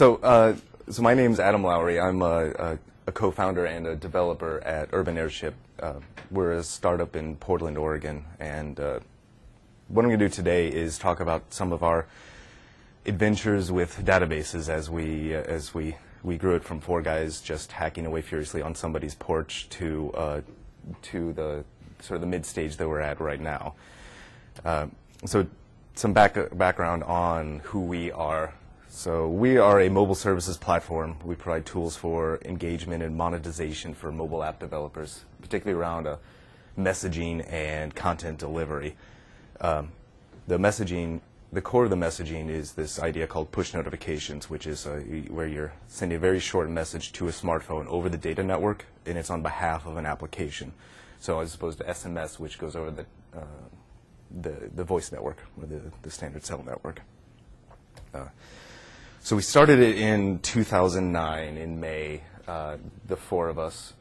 So my name's Adam Lowry. I'm a co-founder and a developer at Urban Airship. We're a startup in Portland, Oregon, and what I'm going to do today is talk about some of our adventures with databases as we grew it from four guys just hacking away furiously on somebody's porch to the sort of the mid-stage that we're at right now. So some background on who we are. So we are a mobile services platform. We provide tools for engagement and monetization for mobile app developers, particularly around messaging and content delivery. The core of the messaging is this idea called push notifications, which is where you're sending a very short message to a smartphone over the data network, and it's on behalf of an application. So as opposed to SMS, which goes over the voice network, or the standard cell network. So we started it in 2009 in May. The four of us.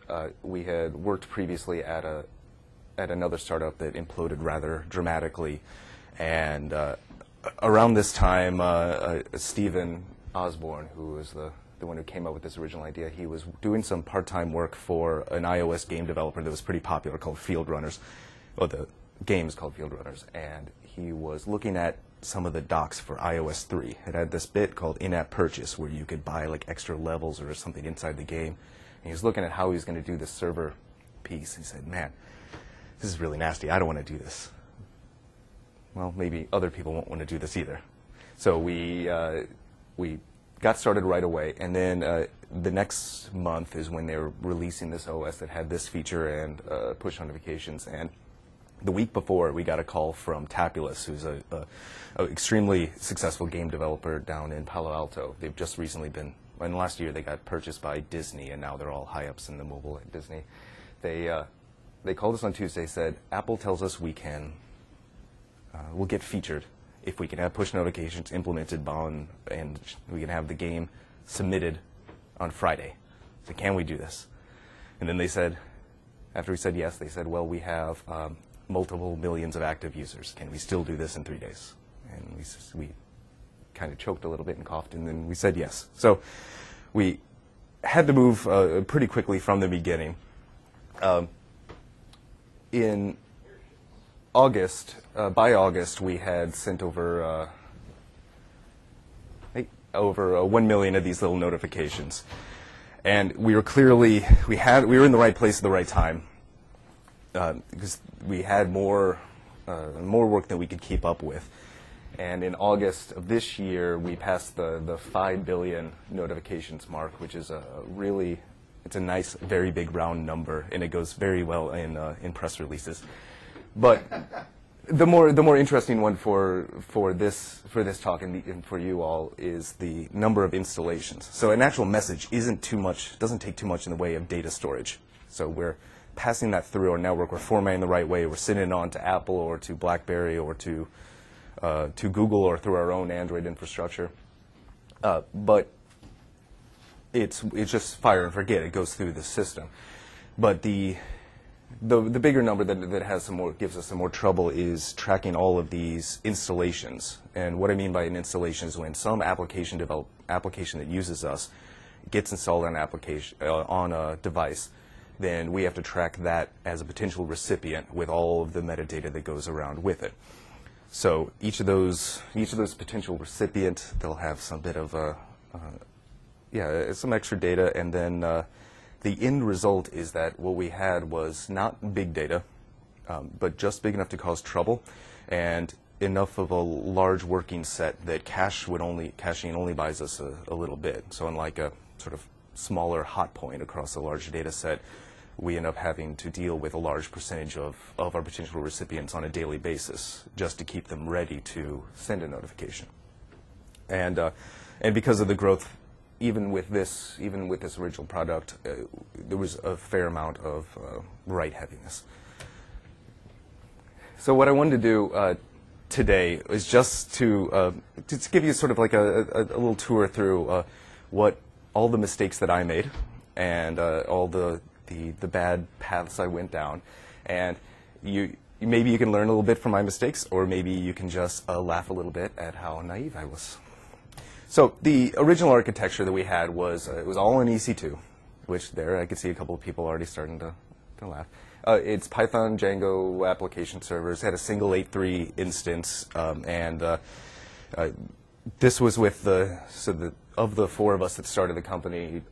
We had worked previously at another startup that imploded rather dramatically, and around this time, Stephen Osborne, who was the one who came up with this original idea, he was doing some part-time work for an iOS game developer that was pretty popular called Field Runners. Well, the game is called Field Runners, and he was looking at some of the docs for iOS 3. It had this bit called in-app purchase where you could buy like extra levels or something inside the game. And he was looking at how he was going to do the server piece. He said, man, this is really nasty. I don't want to do this. Well, maybe other people won't want to do this either. So we got started right away. And then the next month is when they were releasing this OS that had this feature and push notifications. And the week before, we got a call from Tapulous, who's a extremely successful game developer down in Palo Alto. They've just recently been, in the last year, they got purchased by Disney, and now they're all high ups in the mobile at Disney. They called us on Tuesday, said, Apple tells us we'll get featured if we can have push notifications implemented and we can have the game submitted on Friday. So can we do this? And then they said, after we said yes, they said, well, we have multiple millions of active users. Can we still do this in 3 days? And we kind of choked a little bit and coughed, and then we said yes. So we had to move pretty quickly from the beginning. In August, by August, we had sent over 1 million of these little notifications, and we were in the right place at the right time. Because we had more work than we could keep up with. And in August of this year, we passed the 5 billion notifications mark, which is it's a nice, very big round number, and it goes very well in press releases. But the more interesting one for this talk and for you all is the number of installations. So an actual message doesn't take too much in the way of data storage. So we're passing that through our network, we're formatting the right way, we're sending it on to Apple or to BlackBerry or to Google or through our own Android infrastructure. But it's just fire and forget. It goes through the system. But the bigger number that has gives us some more trouble is tracking all of these installations. And what I mean by an installation is when some application that uses us gets installed on a device, then we have to track that as a potential recipient with all of the metadata that goes around with it. So each of those potential recipients, they'll have some bit of some extra data, and then the end result is that what we had was not big data, but just big enough to cause trouble, and enough of a large working set that caching only buys us a little bit. So unlike a sort of smaller hot point across a large data set, we end up having to deal with a large percentage of our potential recipients on a daily basis just to keep them ready to send a notification. And because of the growth, even with this original product, there was a fair amount of write heaviness. So what I wanted to do today is just to give you sort of like a little tour through all the mistakes that I made and all the bad paths I went down, and maybe you can learn a little bit from my mistakes, or maybe you can just laugh a little bit at how naive I was. So the original architecture that we had was it was all in EC2, which there I could see a couple of people already starting to laugh. It's Python, Django application servers. Had a single 8.3 instance, and this was with of the four of us that started the company,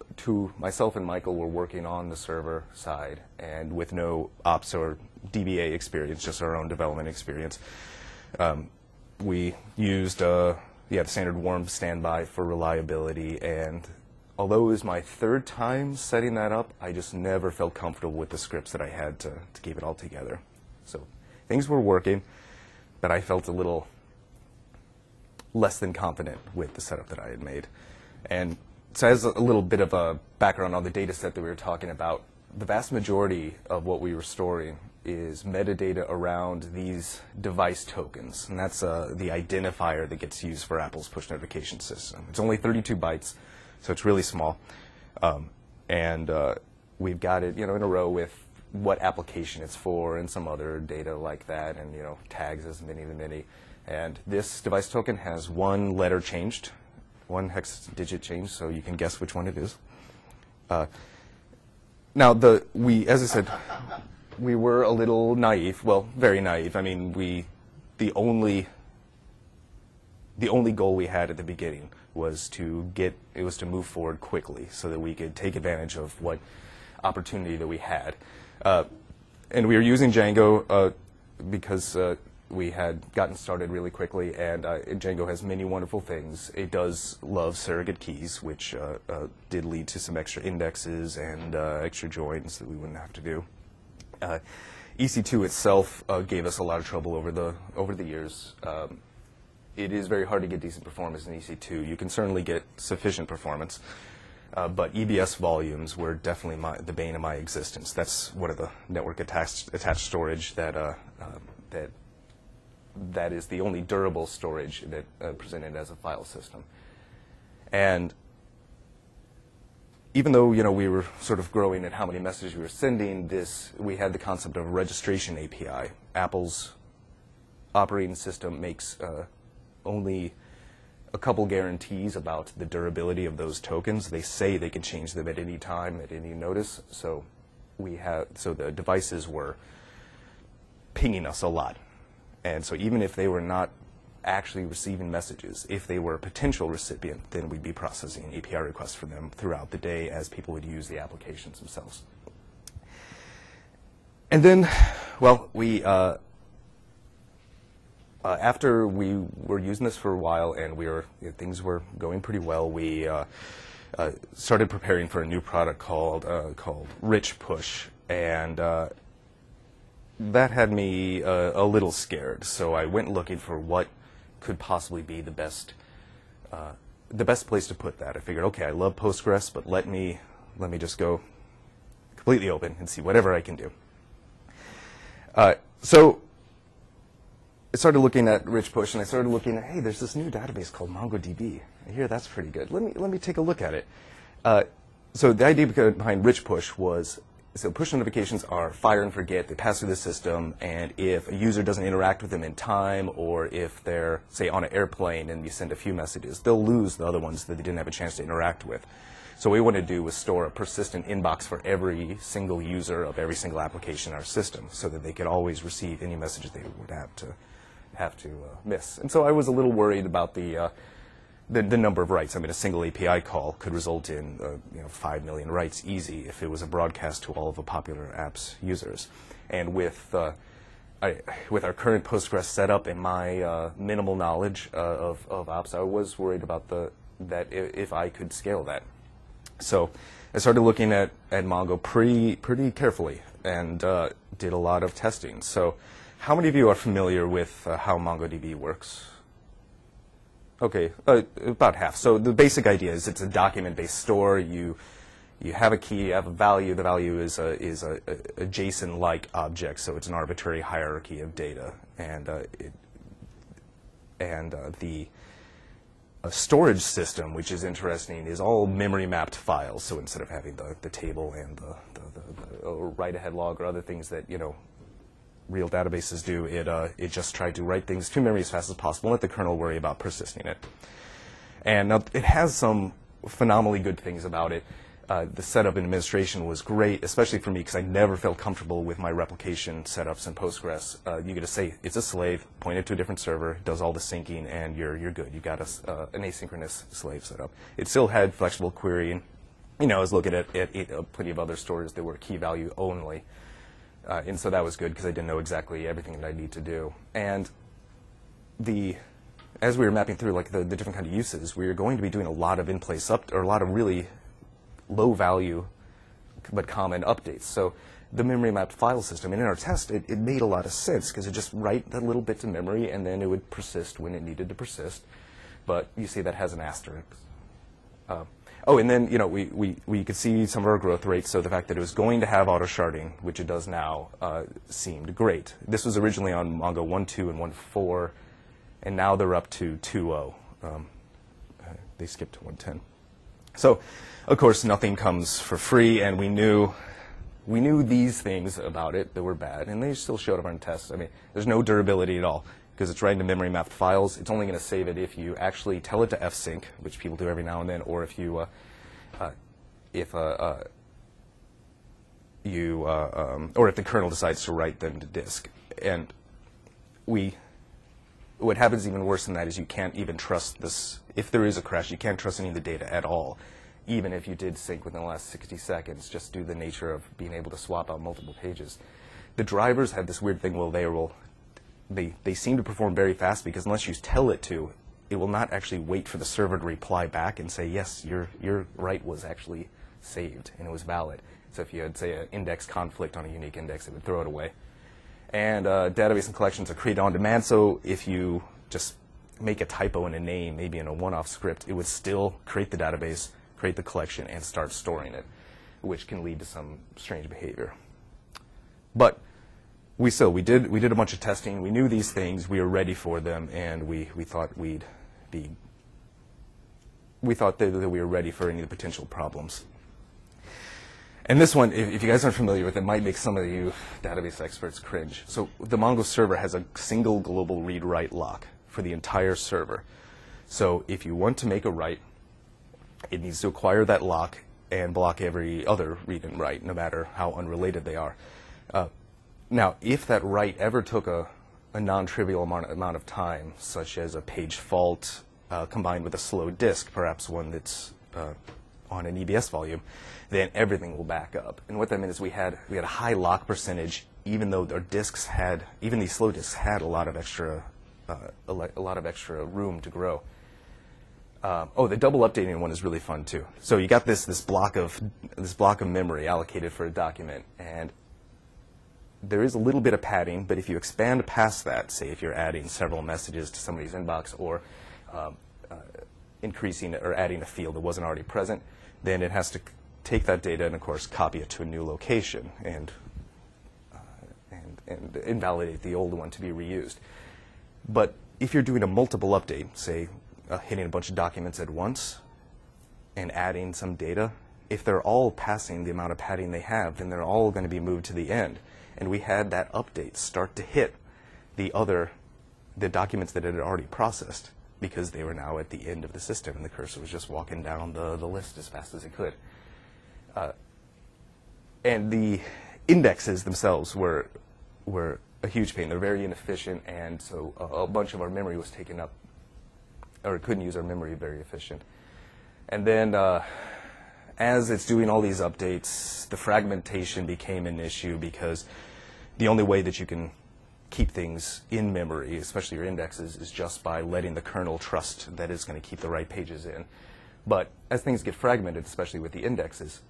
myself and Michael were working on the server side, and with no ops or DBA experience, just our own development experience. We used the standard warm standby for reliability, and although it was my third time setting that up, I just never felt comfortable with the scripts that I had to keep it all together. So things were working, but I felt a little less than confident with the setup that I had made. And so as a little bit of a background on the data set that we were talking about, the vast majority of what we were storing is metadata around these device tokens, and that's the identifier that gets used for Apple's push notification system. It's only 32 bytes, so it's really small, and we've got it, in a row with what application it's for and some other data like that, and tags as many to many. And this device token has one letter changed, one hex digit changed, so you can guess which one it is. Now, as I said, we were a little naive. Well, very naive. I mean, the only goal we had at the beginning was to move forward quickly so that we could take advantage of what opportunity that we had. And we were using Django because we had gotten started really quickly, and Django has many wonderful things. It does love surrogate keys, which did lead to some extra indexes and extra joins that we wouldn't have to do. EC2 itself gave us a lot of trouble over the years. It is very hard to get decent performance in EC2. You can certainly get sufficient performance, but EBS volumes were definitely the bane of my existence. That's one of the network attached storage that is the only durable storage that presented as a file system. And even though we were sort of growing at how many messages we were sending, we had the concept of a registration API. Apple's operating system makes only a couple guarantees about the durability of those tokens. They say they can change them at any time, at any notice. So the devices were pinging us a lot. And so even if they were not actually receiving messages, if they were a potential recipient, then we'd be processing API requests for them throughout the day as people would use the applications themselves. And then, well, after we were using this for a while and things were going pretty well, we started preparing for a new product called Rich Push, and that had me a little scared. So I went looking for what could possibly be the best place to put that. I figured, okay, I love Postgres, but let me just go completely open and see whatever I can do. So I started looking at Rich Push, and I started looking at, hey, there's this new database called MongoDB. I hear that's pretty good. Let me take a look at it. So the idea behind Rich Push was, so push notifications are fire and forget. They pass through the system, and if a user doesn't interact with them in time, or if they're, say, on an airplane and you send a few messages, they'll lose the other ones that they didn't have a chance to interact with. So what we wanted to do was store a persistent inbox for every single user of every single application in our system, so that they could always receive any messages they would have to miss. And so I was a little worried about the number of writes. I mean, a single API call could result in 5 million writes easy if it was a broadcast to all of a popular app's users. And with our current Postgres setup and my minimal knowledge of ops, I was worried about that if I could scale that. So I started looking at Mongo pretty carefully and did a lot of testing. So how many of you are familiar with how MongoDB works? Okay, about half. So the basic idea is it's a document-based store. You have a key, you have a value. The value is a JSON-like object, so it's an arbitrary hierarchy of data. And the storage system, which is interesting, is all memory-mapped files. So instead of having the table and the write-ahead log or other things that real databases do, it just tried to write things to memory as fast as possible and let the kernel worry about persisting it. And now it has some phenomenally good things about it. The setup and administration was great, especially for me because I never felt comfortable with my replication setups in Postgres. You get to say it's a slave, point it to a different server, does all the syncing, and you're good. You got an asynchronous slave setup. It still had flexible querying. You know, I was looking at plenty of other stores that were key value only, and so that was good because I didn't know exactly everything that I need to do. And as we were mapping through like the different kind of uses, we were going to be doing a lot of in-place or a lot of really low value but common updates. So the memory mapped file system, and in our test, it made a lot of sense because it just write that little bit to memory and then it would persist when it needed to persist. But you see that has an asterisk. Oh, and then we could see some of our growth rates. So the fact that it was going to have auto sharding, which it does now, seemed great. This was originally on Mongo 1.2 and 1.4, and now they're up to 2.0. They skipped to 1.10. So, of course, nothing comes for free, and we knew these things about it that were bad, and they still showed up on tests. I mean, there's no durability at all because it's writing to memory mapped files. It's only going to save it if you actually tell it to fsync, which people do every now and then, or if you or if the kernel decides to write them to disk. And what happens even worse than that is you can't even trust this. If there is a crash, you can't trust any of the data at all, even if you did sync within the last 60 seconds, just due to the nature of being able to swap out multiple pages. The drivers have this weird thing where they seem to perform very fast because unless you tell it to, it will not actually wait for the server to reply back and say, yes, your write was actually saved and it was valid. So if you had, say, an index conflict on a unique index, it would throw it away. And database and collections are created on demand, so if you just make a typo in a name, maybe in a one-off script, it would still create the database, create the collection, and start storing it, which can lead to some strange behavior. But we did a bunch of testing. We knew these things. We were ready for them, and we thought that we were ready for any of the potential problems. And this one, if you guys aren't familiar with it, might make some of you database experts cringe. So the Mongo server has a single global read-write lock for the entire server. So if you want to make a write, it needs to acquire that lock and block every other read and write, no matter how unrelated they are. Now, if that write ever took a non-trivial amount of time, such as a page fault combined with a slow disk, perhaps one that's on an EBS volume, then everything will back up. And what that meant is we had a high lock percentage, even though our disks even these slow disks had a lot of extra room to grow. The double updating one is really fun too. So you got this block of memory allocated for a document, and there is a little bit of padding, but if you expand past that, say if you're adding several messages to somebody's inbox or increasing or adding a field that wasn't already present, then it has to take that data and, of course, copy it to a new location and invalidate the old one to be reused. But if you're doing a multiple update, say hitting a bunch of documents at once and adding some data, if they're all passing the amount of padding they have, then they're all going to be moved to the end. And we had that update start to hit the documents that it had already processed because they were now at the end of the system and the cursor was just walking down the list as fast as it could. And the indexes themselves were a huge pain. They're very inefficient, and so a bunch of our memory was taken up, or couldn't use our memory very efficient. And then as it's doing all these updates, the fragmentation became an issue because the only way that you can keep things in memory, especially your indexes, is just by letting the kernel trust that it's going to keep the right pages in. But as things get fragmented, especially with the indexes,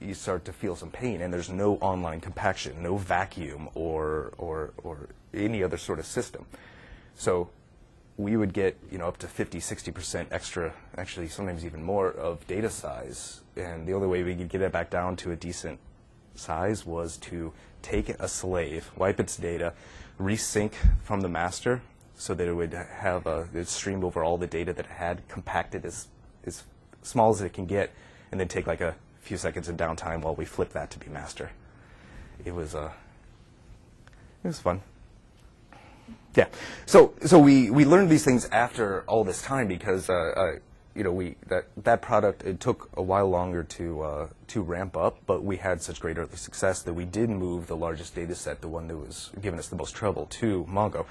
you start to feel some pain, and there's no online compaction, no vacuum or any other sort of system. So we would get up to 50, 60% extra, actually sometimes even more, of data size. And the only way we could get it back down to a decent size was to take a slave, wipe its data, resync from the master so that it would have it stream over all the data that it had, compacted as small as it can get, and then take like a few seconds of downtime while we flip that to be master. It was fun. Yeah. So we learned these things after all this time because you know, that product, it took a while longer to ramp up, but we had such great early success that we did move the largest data set, the one that was giving us the most trouble, to Mongo.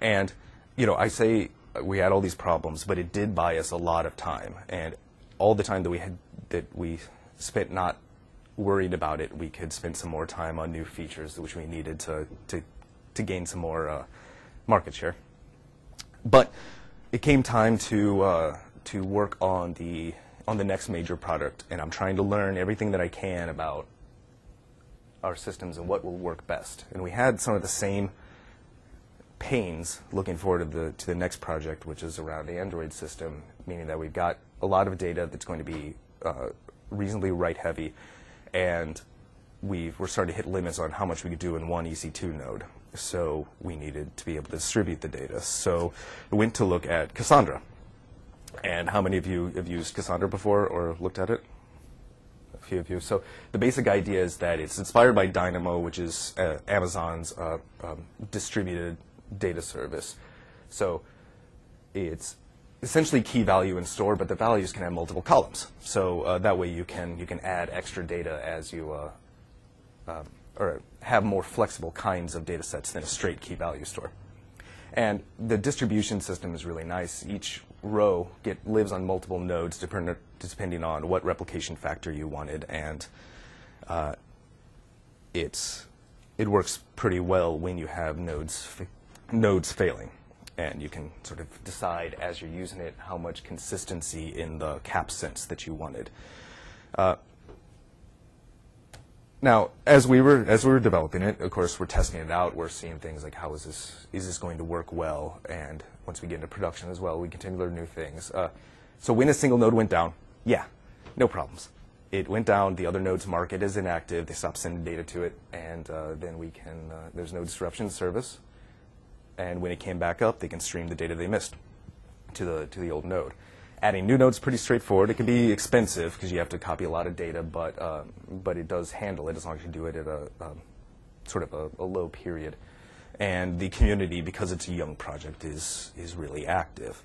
And you know, I say we had all these problems, but it did buy us a lot of time, and all the time that we spent not worried about it, we could spend some more time on new features which we needed to gain some more market share. But it came time to work on the next major product, and I'm trying to learn everything that I can about our systems and what will work best. And we had some of the same pains looking forward to the next project, which is around the Android system, meaning that we've got a lot of data that's going to be reasonably write heavy, and we're starting to hit limits on how much we could do in one EC2 node. So we needed to be able to distribute the data. So we went to look at Cassandra. And how many of you have used Cassandra before or looked at it? A few of you. So the basic idea is that it's inspired by Dynamo, which is Amazon's distributed data service. So it's essentially key value and store, but the values can have multiple columns. So that way you can add extra data as you or have more flexible kinds of data sets than a straight key value store. And the distribution system is really nice. Each row lives on multiple nodes depending on what replication factor you wanted, and it works pretty well when you have nodes failing. And you can sort of decide as you're using it how much consistency in the cap sense that you wanted. Now, as we were developing it, of course, we're testing it out. We're seeing things like how is this going to work well? And once we get into production as well, we continue to learn new things. So when a single node went down, yeah, no problems. It went down. The other nodes mark it as inactive. They stop sending data to it, and then we can. There's no disruption service. And when it came back up, they can stream the data they missed to the old node. Adding new nodes is pretty straightforward. It can be expensive because you have to copy a lot of data, but it does handle it as long as you do it at a sort of a low period. And the community, because it's a young project, is really active.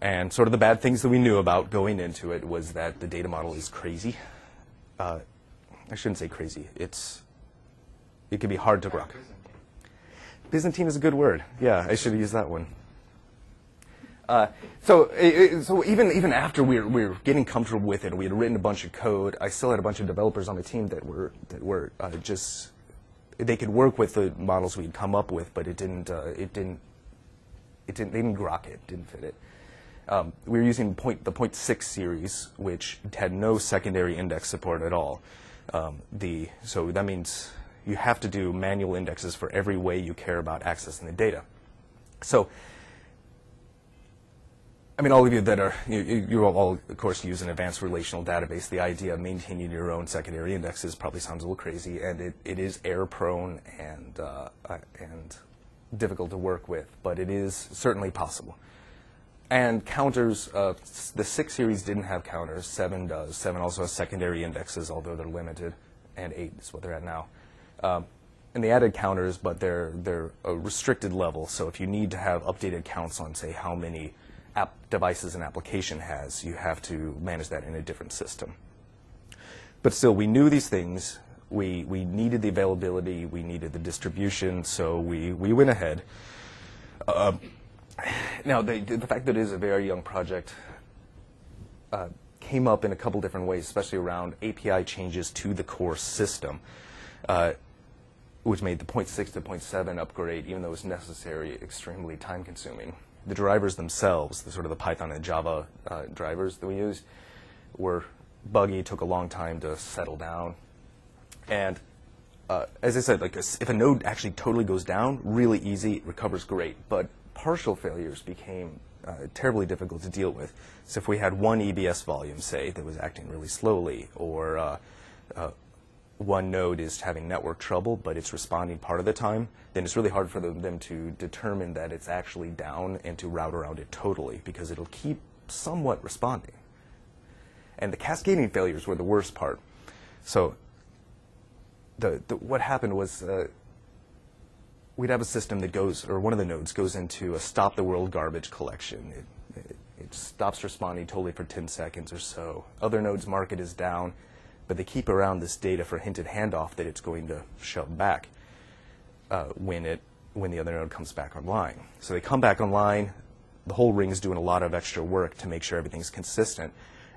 And sort of the bad things that we knew about going into it was that the data model is crazy. I shouldn't say crazy. It can be hard to grok. Byzantine is a good word. Yeah, I should have used that one. So even after we were getting comfortable with it, we had written a bunch of code. I still had a bunch of developers on my team that were just they could work with the models we'd come up with, but they didn't grok it, didn't fit it. We were using the 0.6 series, which had no secondary index support at all. So that means you have to do manual indexes for every way you care about accessing the data. So, I mean, all of you that are, you all, of course, use an advanced relational database. The idea of maintaining your own secondary indexes probably sounds a little crazy, and it is error-prone and difficult to work with, but it is certainly possible. And counters, the 6 series didn't have counters. 7 does. 7 also has secondary indexes, although they're limited, and 8 is what they're at now. And they added counters, but they're a restricted level. So if you need to have updated counts on, say, how many devices an application has, you have to manage that in a different system. But still, we knew these things. We needed the availability. We needed the distribution. So we went ahead. Now, the fact that it is a very young project came up in a couple different ways, especially around API changes to the core system, which made the 0.6 to 0.7 upgrade, even though it was necessary, extremely time-consuming. The drivers themselves, the sort of the Python and Java drivers that we used, were buggy, took a long time to settle down. And as I said, like if a node actually totally goes down, really easy, it recovers great. But partial failures became terribly difficult to deal with. So if we had one EBS volume, say, that was acting really slowly, or one node is having network trouble, but it's responding part of the time, then it's really hard for them to determine that it's actually down and to route around it totally, because it'll keep somewhat responding. And the cascading failures were the worst part. So what happened was we'd have a system that goes, or one of the nodes goes into a stop the world garbage collection. It stops responding totally for 10 seconds or so. Other nodes mark it as down, but they keep around this data for hinted handoff that it's going to shove back when the other node comes back online. So they come back online, the whole ring is doing a lot of extra work to make sure everything's consistent,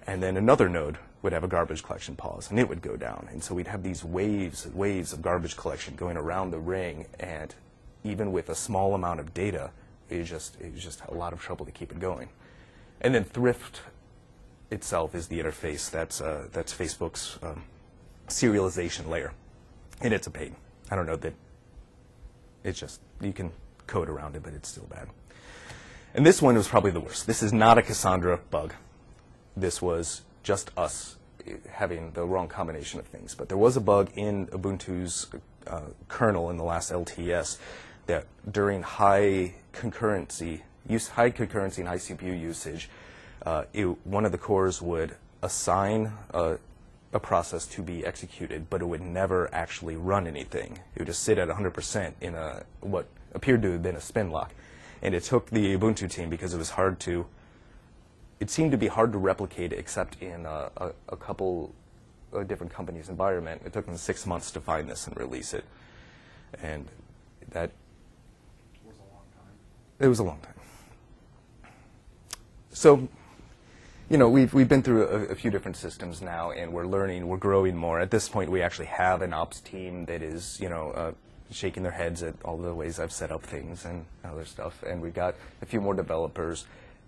and then another node would have a garbage collection pause, and it would go down. And so we'd have these waves of garbage collection going around the ring, and even with a small amount of data, it was just a lot of trouble to keep it going. And then Thrift itself is the interface. That's Facebook's serialization layer, and it's a pain. I don't know that it's just, you can code around it, but it's still bad. And this one was probably the worst. This is not a Cassandra bug. This was just us having the wrong combination of things. But there was a bug in Ubuntu's kernel in the last LTS that during high concurrency and high CPU usage, one of the cores would assign a process to be executed, but it would never actually run anything. It would just sit at 100% in what appeared to have been a spin lock. And it took the Ubuntu team, because it seemed to be hard to replicate except in a couple different companies' environment. It took them 6 months to find this and release it. And that was a long time. It was a long time. So, you know, we've been through a few different systems now, and we're learning, we're growing more. At this point, we actually have an ops team that is, you know, shaking their heads at all the ways I've set up things and other stuff. And we've got a few more developers,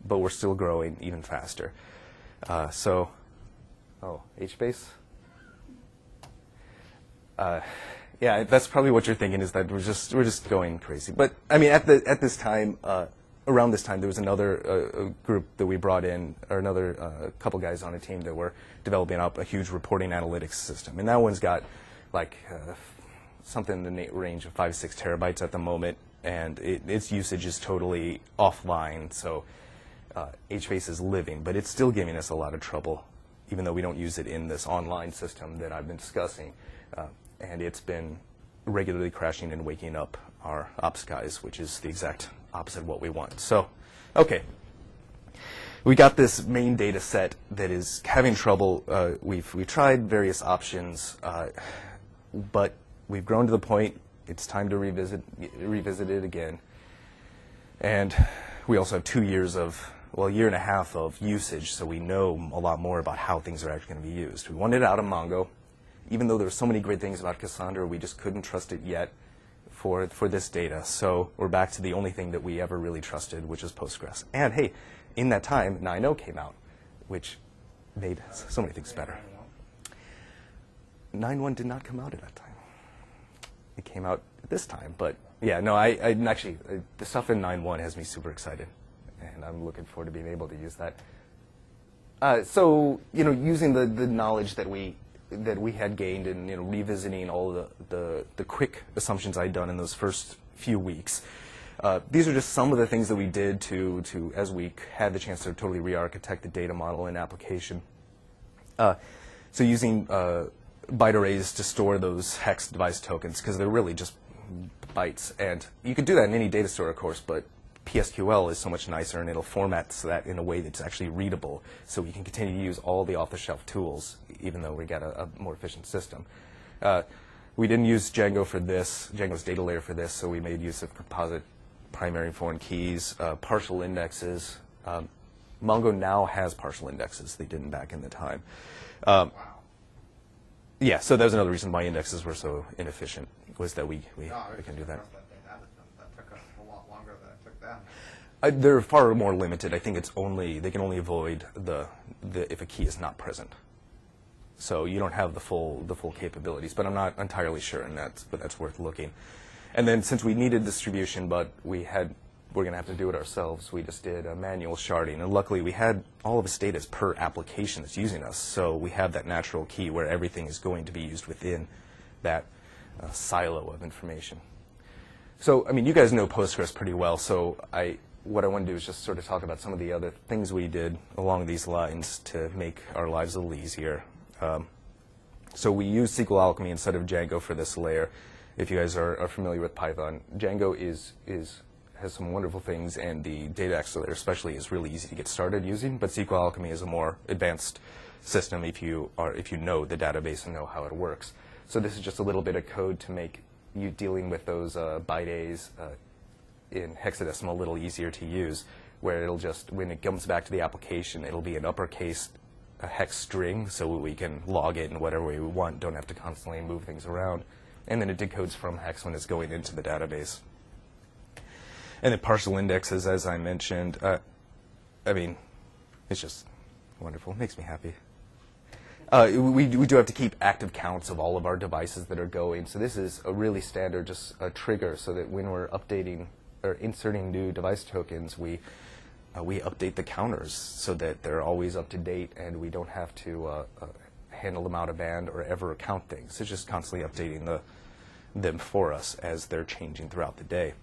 but we're still growing even faster. HBase? Yeah, that's probably what you're thinking, is that we're just going crazy. But I mean, at this time, around this time, there was another group that we brought in, or another couple guys on a team that were developing up a huge reporting analytics system, and that one's got like something in the range of 5 to 6 terabytes at the moment, and its usage is totally offline. So HBase is living, but it's still giving us a lot of trouble, even though we don't use it in this online system that I've been discussing. And it's been regularly crashing and waking up our ops guys, which is the exact opposite of what we want. So, okay. We got this main data set that is having trouble. We've tried various options, but we've grown to the point it's time to revisit it again. And we also have 2 years of, well, a year and a half of usage, so we know a lot more about how things are actually going to be used. We wanted it out of Mongo. Even though there were so many great things about Cassandra, we just couldn't trust it yet for this data. So we're back to the only thing that we ever really trusted, which is Postgres. And hey, in that time, 9.0 came out, which made so many things better. 9.1 did not come out at that time. It came out at this time, but yeah, no, I actually, the stuff in 9.1 has me super excited, and I'm looking forward to being able to use that. So, you know, using the knowledge that we had gained, and, you know, revisiting all the quick assumptions I'd done in those first few weeks. These are just some of the things that we did to as we had the chance to totally re-architect the data model and application. So using byte arrays to store those hex device tokens, because they're really just bytes. And you could do that in any data store, of course, but PSQL is so much nicer, and it'll format that in a way that's actually readable, so we can continue to use all the off-the-shelf tools, even though we got a more efficient system. We didn't use Django for this, Django's data layer for this, so we made use of composite primary and foreign keys, partial indexes. Mongo now has partial indexes. They didn't back in the time. Yeah, so that was another reason why indexes were so inefficient, was that we can do that. That took us a lot longer than it took them. They're far more limited. I think they can only avoid if a key is not present. So you don't have the full capabilities, but I'm not entirely sure, and that's worth looking. And then since we needed distribution, but we're going to have to do it ourselves, we just did a manual sharding. And luckily, we had all of the status per application that's using us. So we have that natural key where everything is going to be used within that silo of information. So, I mean, you guys know Postgres pretty well. So what I want to do is just sort of talk about some of the other things we did along these lines to make our lives a little easier. So we use SQL Alchemy instead of Django for this layer. if you guys are familiar with Python. Django has some wonderful things, and the data accelerator especially is really easy to get started using, but SQL Alchemy is a more advanced system if you know the database and know how it works. So this is just a little bit of code to make you dealing with those bytes in hexadecimal a little easier to use, where it'll just, when it comes back to the application, it'll be an uppercase hex string, so we can log it in whatever way we want, don't have to constantly move things around. And then it decodes from hex when it's going into the database. And then partial indexes, as I mentioned, I mean, it's just wonderful. It makes me happy. We do have to keep active counts of all of our devices that are going. So this is a really standard, just a trigger, so that when we're updating or inserting new device tokens, we update the counters so that they're always up to date, and we don't have to handle them out of band or ever count things. It's just constantly updating them for us as they're changing throughout the day.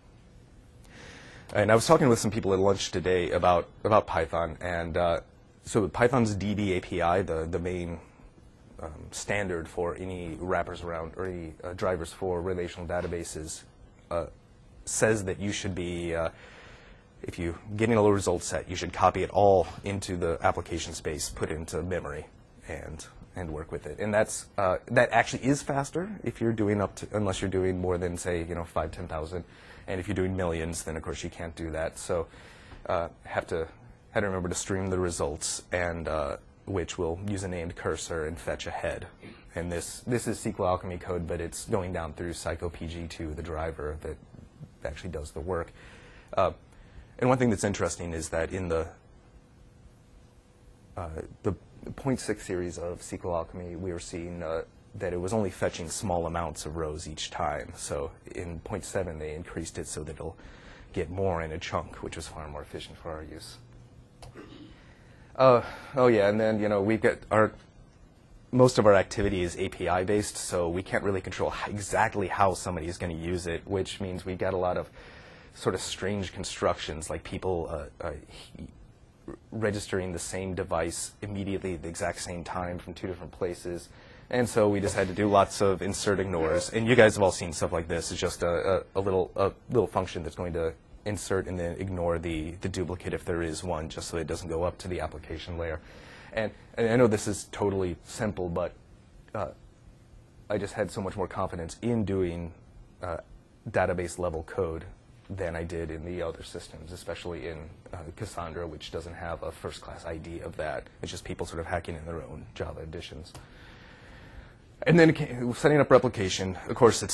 And I was talking with some people at lunch today about Python, and so Python's DB API, the main standard for any wrappers around or any drivers for relational databases, says that you should be, if you get in a low result set, you should copy it all into the application space, put it into memory, and work with it. And that's that actually is faster if you're doing unless you're doing more than, say, 5,000, 10,000. And if you're doing millions, then of course you can't do that. So have to remember to stream the results, and which will use a named cursor and fetch a head. And this is SQL Alchemy code, but it's going down through PsychoPG2, the driver that actually does the work. And one thing that's interesting is that in the 0.6 series of SQL Alchemy, we were seeing that it was only fetching small amounts of rows each time. So in 0.7, they increased it so that it'll get more in a chunk, which was far more efficient for our use. Oh yeah, and then we've got most of our activity is API based, so we can't really control exactly how somebody is going to use it, which means we've got a lot of sort of strange constructions, like people registering the same device immediately at the exact same time from two different places. And so we just had to do lots of insert ignores. And you guys have all seen stuff like this. It's just a little function that's going to insert and then ignore the duplicate if there is one, just so it doesn't go up to the application layer. And I know this is totally simple, but I just had so much more confidence in doing database level code than I did in the other systems, especially in Cassandra, which doesn't have a first-class ID of that. It's just people sort of hacking in their own Java additions. And then setting up replication. Of course, it was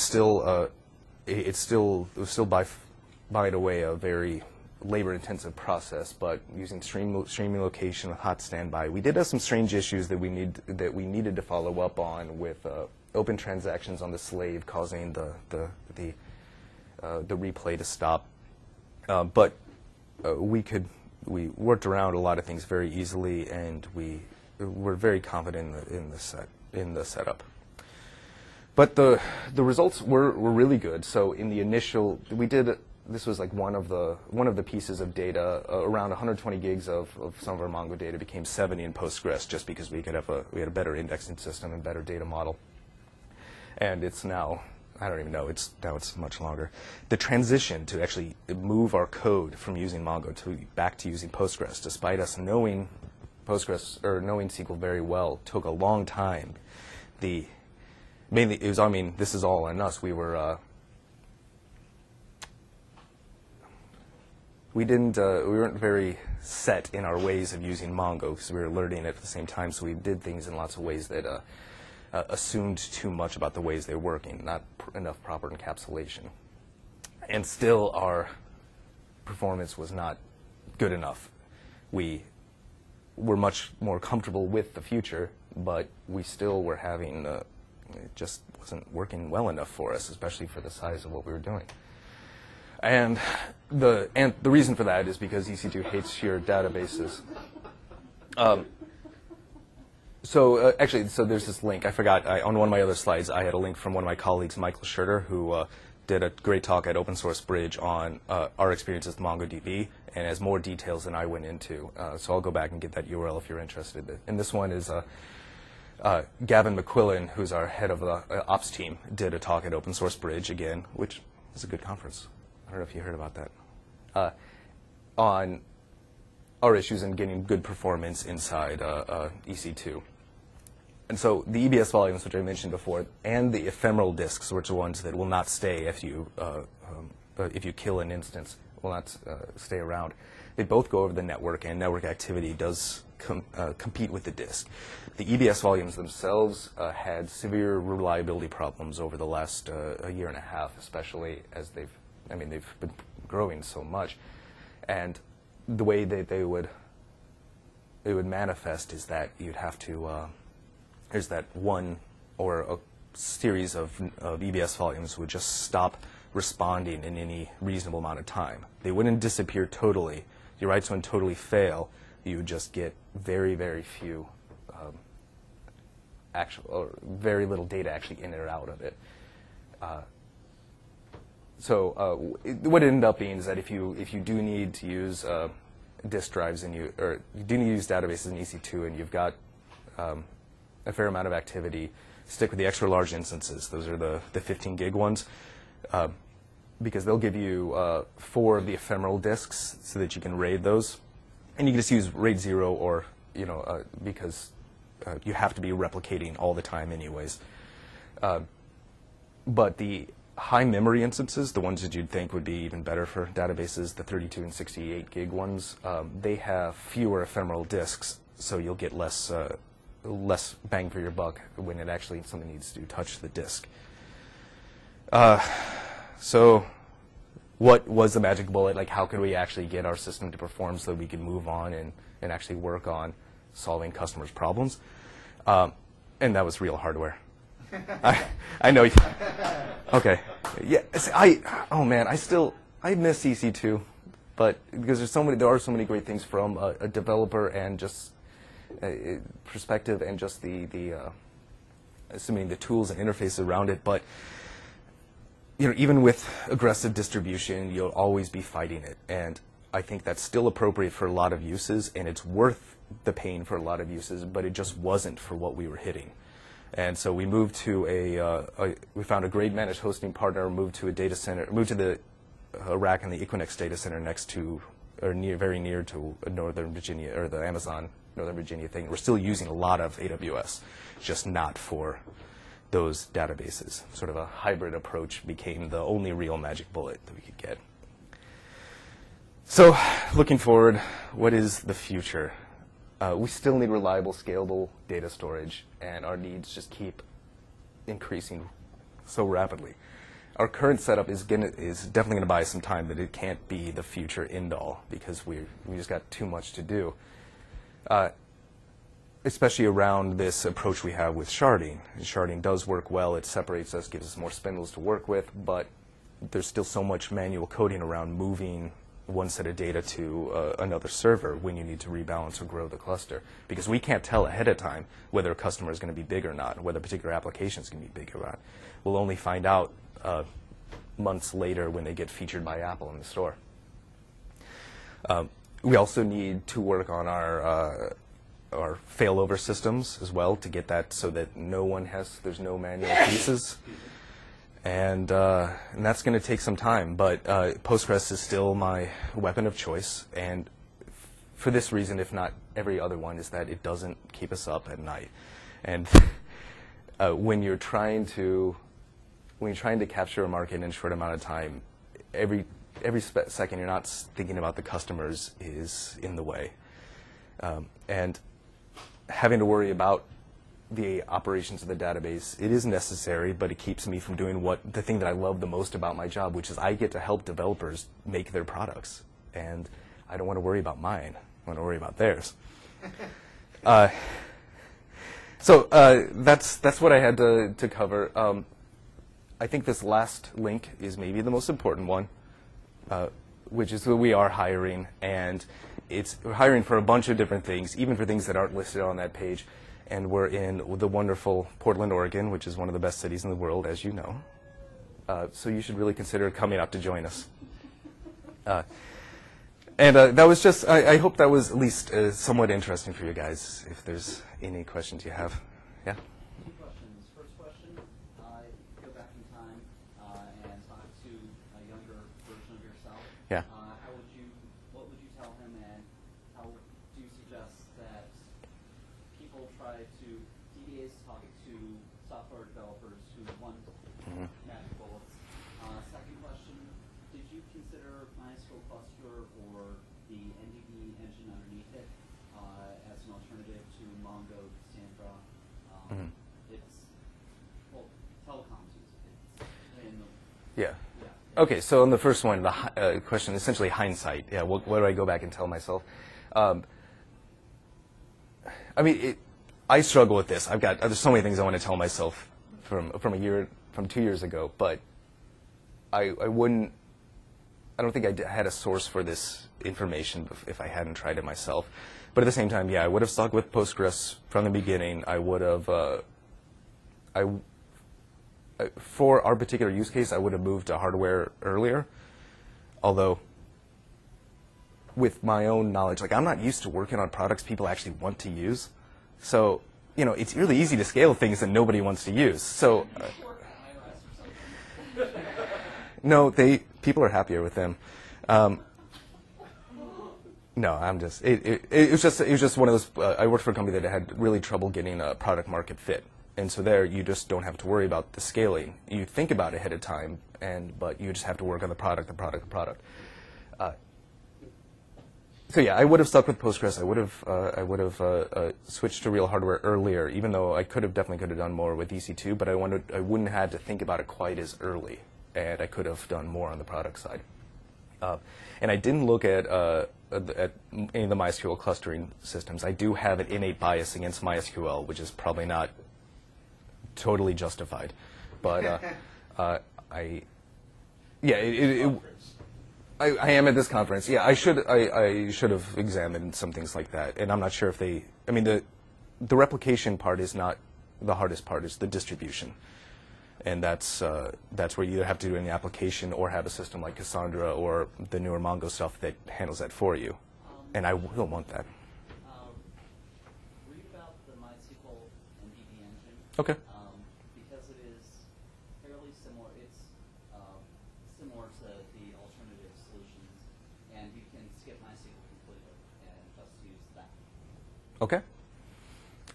still by and away a very labor-intensive process, but using streaming location with hot standby, we did have some strange issues that we needed to follow up on with open transactions on the slave causing the replay to stop. But we worked around a lot of things very easily, and we were very confident in the setup. But the results were really good. So in the initial, this was like one of the pieces of data. Around 120 gigs of some of our Mongo data became 70 in Postgres, just because we had a better indexing system and better data model. And it's now, I don't even know, now it's much longer. The transition to actually move our code from using Mongo back to using Postgres, despite us knowing Postgres or knowing SQL very well, took a long time. Mainly, this is all on us. We weren't very set in our ways of using Mongo because we were learning it at the same time. So we did things in lots of ways that assumed too much about the ways they're working, not enough proper encapsulation. And still, our performance was not good enough. We were much more comfortable with the future, but we still were having it just wasn't working well enough for us, especially for the size of what we were doing. And the reason for that is because EC2 hates shared databases. So there's this link. I forgot, on one of my other slides, I had a link from one of my colleagues, Michael Schurter, who did a great talk at Open Source Bridge on our experiences with MongoDB, and has more details than I went into. So I'll go back and get that URL if you're interested. And this one is Gavin McQuillan, who's our head of the ops team, did a talk at Open Source Bridge again, which is a good conference. I don't know if you heard about that. On our issues in getting good performance inside EC2. And so the EBS volumes, which I mentioned before, and the ephemeral disks, which are ones that will not stay if you kill an instance, will not stay around, they both go over the network, and network activity does compete with the disk. The EBS volumes themselves had severe reliability problems over the last a year and a half, especially as they've been growing so much. And the way that it would manifest is that you'd have to, there's that one or a series of EBS volumes would just stop responding in any reasonable amount of time. They wouldn't disappear totally. Your writes wouldn't totally fail. You would just get very, very few very little data actually in or out of it. What it ended up being is that if you do need to use disk drives and you do need to use databases in EC2 and you've got a fair amount of activity, stick with the extra large instances. Those are the 15 gig ones, because they'll give you 4 of the ephemeral disks so that you can RAID those, and you can just use RAID 0 or because you have to be replicating all the time anyways. But the high memory instances, the ones that you'd think would be even better for databases, the 32 and 68 gig ones, they have fewer ephemeral disks, so you'll get less bang for your buck when it actually something needs to touch the disk. So what was the magic bullet? Like, how could we actually get our system to perform so that we could move on and actually work on solving customers' problems? And that was real hardware. I know. Okay. Yeah. Oh man, I miss EC2, but because there are so many great things from a developer and just perspective and just assuming the tools and interfaces around it. But even with aggressive distribution, you'll always be fighting it, and I think that's still appropriate for a lot of uses, and it's worth the pain for a lot of uses, but it just wasn't for what we were hitting. And so we moved to we found a great managed hosting partner, moved to a data center, moved to the rack in the Equinix data center next to, or very near to Northern Virginia, or the Amazon Northern Virginia thing. We're still using a lot of AWS, just not for those databases. Sort of a hybrid approach became the only real magic bullet that we could get. So looking forward, what is the future? We still need reliable, scalable data storage, and our needs just keep increasing so rapidly. Our current setup is definitely going to buy some time, but it can't be the future end-all because we just got too much to do, especially around this approach we have with sharding. Sharding does work well. It separates us, gives us more spindles to work with, but there's still so much manual coding around moving one set of data to another server when you need to rebalance or grow the cluster, because we can't tell ahead of time whether a customer is going to be big or not, whether a particular application is going to be big or not. We'll only find out months later when they get featured by Apple in the store. We also need to work on our failover systems as well to get that so that there's no manual pieces. And that's going to take some time, but Postgres is still my weapon of choice, and for this reason, if not every other one, is that it doesn't keep us up at night. And when you're trying to capture a market in a short amount of time, every second you're not thinking about the customers is in the way, and having to worry about the operations of the database, it is necessary, but it keeps me from doing the thing that I love the most about my job, which is I get to help developers make their products. And I don't want to worry about mine. I want to worry about theirs. So that's what I had to cover. I think this last link is maybe the most important one, which is that we are hiring, and we're hiring for a bunch of different things, even for things that aren't listed on that page. And we're in the wonderful Portland, Oregon, which is one of the best cities in the world, as you know. So you should really consider coming out to join us. That was just, I hope that was at least somewhat interesting for you guys, if there's any questions you have. Yeah. Two questions. First question, go back in time and talk to a younger version of yourself. Yeah. What would you tell him, and how do you suggest that people try to, DBAs talk to software developers who want magic bullets? Second question, did you consider MySQL Cluster or the NDB engine underneath it as an alternative to Mongo, Cassandra? It's, well, telecoms use it. Yeah. Okay, so on the first one, the question, essentially hindsight. Yeah, what do I go back and tell myself? I mean, I struggle with this. There's so many things I want to tell myself from 2 years ago, but I don't think I had a source for this information if I hadn't tried it myself. But at the same time, yeah, I would have stuck with Postgres from the beginning. I would have, for our particular use case, I would have moved to hardware earlier. Although, with my own knowledge, like I'm not used to working on products people actually want to use. So, it's really easy to scale things that nobody wants to use. So, no, people are happier with them. No, I'm just. It was just one of those. I worked for a company that had really trouble getting a product market fit, and so there you just don't have to worry about the scaling. You think about it ahead of time, but you just have to work on the product. So yeah, I would have stuck with Postgres. I would have switched to real hardware earlier, even though I definitely could have done more with EC2. But I wouldn't have had to think about it quite as early, and I could have done more on the product side. And I didn't look at any of the MySQL clustering systems. I do have an innate bias against MySQL, which is probably not totally justified. But I am at this conference. Yeah, I should have examined some things like that. And I'm not sure if the replication part is not the hardest part. It's the distribution. And that's where you either have to do any application or have a system like Cassandra or the newer Mongo stuff that handles that for you. And I will want that. Read about the MySQL NDB engine. Okay. Because it is fairly similar. It's similar to the alternative solutions, and you can skip MySQL completely and just use that. Okay.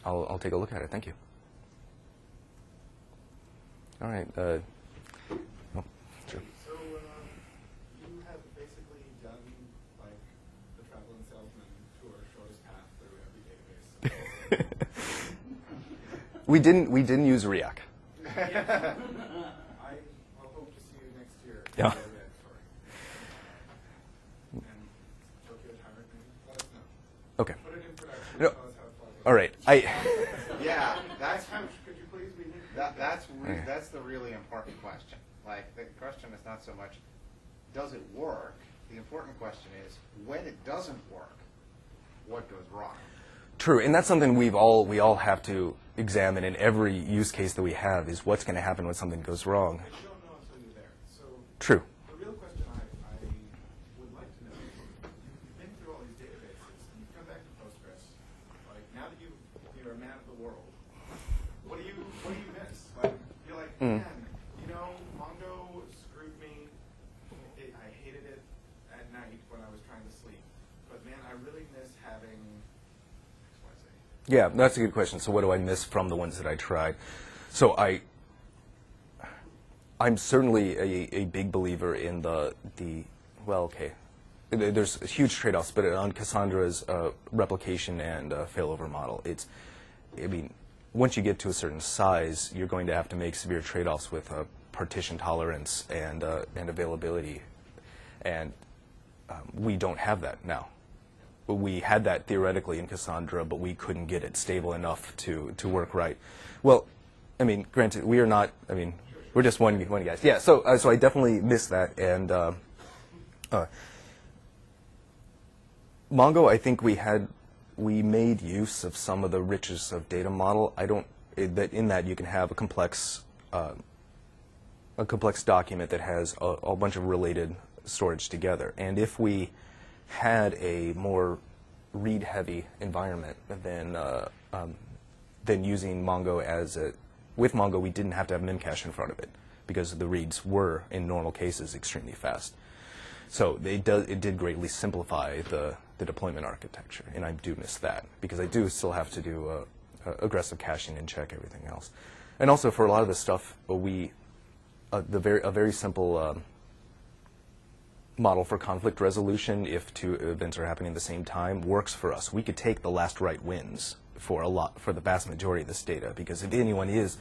I'll take a look at it. Thank you. All right. Sure. So you have basically done like the traveling salesman tour, shortest path through every database. We didn't use Riak. I will hope to see you next year. Yeah. And Tokyo Tyrant, let us know. Okay. Put it in production. No. Tell us how it flies. All right. Yeah, could you please be that's the really important question. Like, the question is not so much, does it work? The important question is, when it doesn't work, what goes wrong? True, and that's something we all have to examine in every use case that we have is what's going to happen when something goes wrong. But you don't know until you're there. So True. the real question I would like to know is, you've been through all these databases, and you've come back to Postgres. Like, now that you're a man of the world, what do you miss? Like, you're like, man, Mongo screwed me. I hated it at night when I was trying to sleep. But man, I really miss having XYZ. Yeah, that's a good question. So what do I miss from the ones that I tried? So I'm certainly a big believer in there's huge trade-offs, but on Cassandra's replication and failover model, once you get to a certain size, you're going to have to make severe trade-offs with partition tolerance and availability, and we don't have that now. We had that theoretically in Cassandra, but we couldn't get it stable enough to work right. Well, granted, we are not. We're just one guys. Yeah. So I definitely miss that, and Mongo. I think we made use of some of the richness of data model. In that you can have a complex document that has a bunch of related storage together. And if we had a more read-heavy environment, then then using Mongo with Mongo, we didn't have to have Memcache in front of it because the reads were, in normal cases, extremely fast. So it did greatly simplify the deployment architecture, and I do miss that because I do still have to do aggressive caching and check everything else. And also for a lot of this stuff, a very simple model for conflict resolution, if two events are happening at the same time, works for us. We could take the last write wins for the vast majority of this data, because if anyone is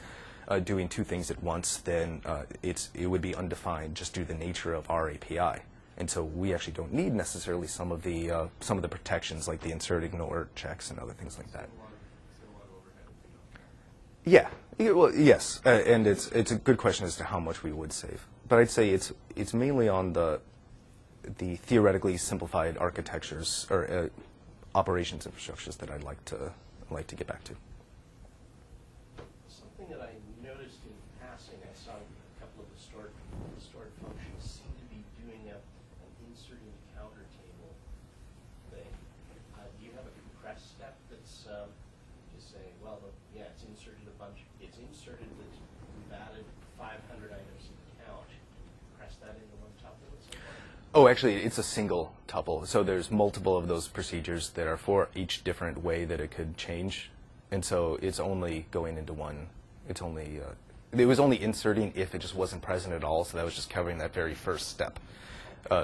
doing two things at once, then it would be undefined just due to the nature of our API. And so we actually don't need necessarily some of the protections like the insert ignore checks and other things like that. Yeah, well, yes, and it's a good question as to how much we would save. But I'd say it's mainly on the theoretically simplified architectures or operations infrastructures that I'd like to get back to. Something that I noticed in passing, I saw a couple of the stored functions seem to be doing an inserting counter table thing. Do you have a compress step that's just saying, well, yeah, it's inserted that we've added 500 items to the count. Press that into one tuple at some point? Oh, actually, it's a single tuple. So there's multiple of those procedures that are for each different way that it could change. And so it's only going into one. It was only inserting if it just wasn't present at all. So that was just covering that very first step.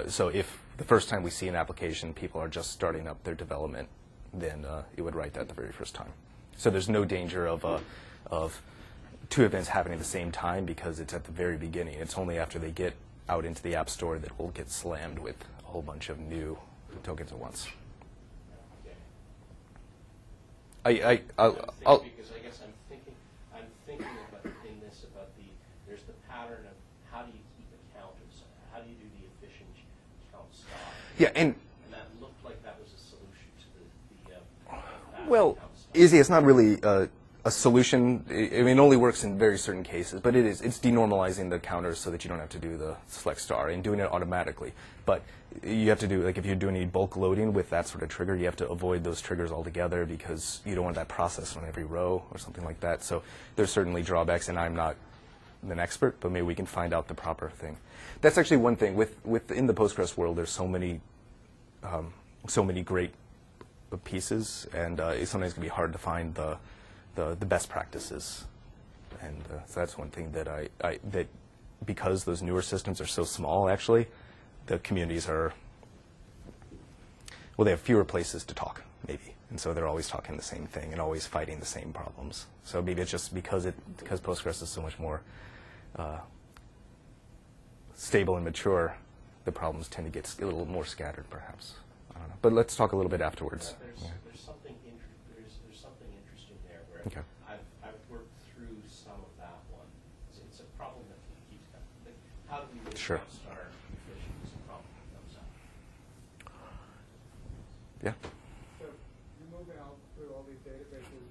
So if the first time we see an application, people are just starting up their development, then it would write that the very first time. So there's no danger of two events happening at the same time because it's at the very beginning. It's only after they get out into the App Store that we'll get slammed with a whole bunch of new tokens at once. Okay. I'll because I guess I'm thinking about there's the pattern of how do you keep a count, how do you do the efficient count stop? yeah, and that looked like that was a solution to the well, count stop. it's not really a solution. I mean, it only works in very certain cases, but it's denormalizing the counters so that you don't have to do the select star and doing it automatically. But you have to do, like if you're doing any bulk loading with that sort of trigger, you have to avoid those triggers altogether because you don't want that process on every row or something like that. So there's certainly drawbacks, and I'm not an expert, but maybe we can find out the proper thing. That's actually one thing. Within the Postgres world, there's so many great pieces, and it's sometimes going to be hard to find the best practices. And so that's one thing that that because those newer systems are so small, actually, the communities are, well, they have fewer places to talk, maybe. And so they're always talking the same thing and always fighting the same problems. So maybe it's just because Postgres is so much more stable and mature, the problems tend to get a little more scattered, perhaps. I don't know. But let's talk a little bit afterwards. There's something interesting there where Okay. I've worked through some of that one. It's a problem that keeps coming. How do we make Sure. star efficient is a problem that comes up. Yeah. So you're moving out through all these databases.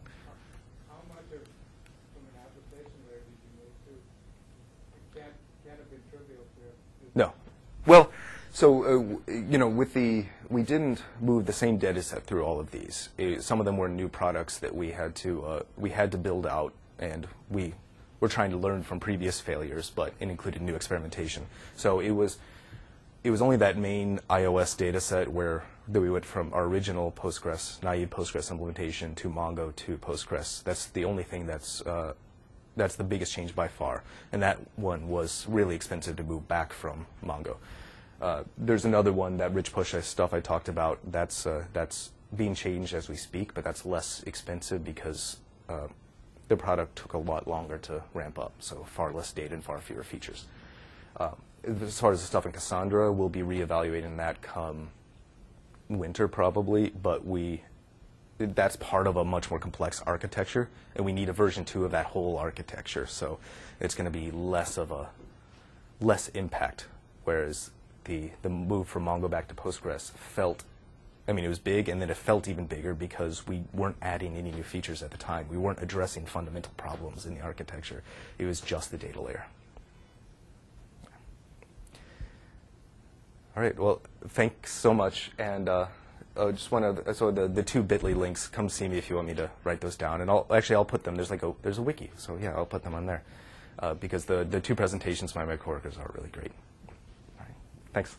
How much from an application layer did you move to? It can't have been trivial for you. No. Well, so we didn't move the same data set through all of these. Some of them were new products that we had to build out, and we were trying to learn from previous failures, but it included new experimentation. So it was only that main iOS data set that we went from our original Postgres, naive Postgres implementation to Mongo to Postgres. That's the only thing that's the biggest change by far. And that one was really expensive to move back from Mongo. There's another one, that rich push stuff I talked about, that's being changed as we speak, but that's less expensive because the product took a lot longer to ramp up, so far less data and far fewer features. As far as the stuff in Cassandra, we'll be reevaluating that come winter probably, but that's part of a much more complex architecture, and we need a version 2 of that whole architecture, so it's going to be less impact, whereas the move from Mongo back to Postgres it was big, and then it felt even bigger because we weren't adding any new features at the time. We weren't addressing fundamental problems in the architecture. It was just the data layer. All right, well, thanks so much, and just one of so the two Bitly links. Come see me if you want me to write those down, and I'll put them. There's a wiki, so yeah, I'll put them on there because the two presentations by my coworkers are really great. All right, thanks.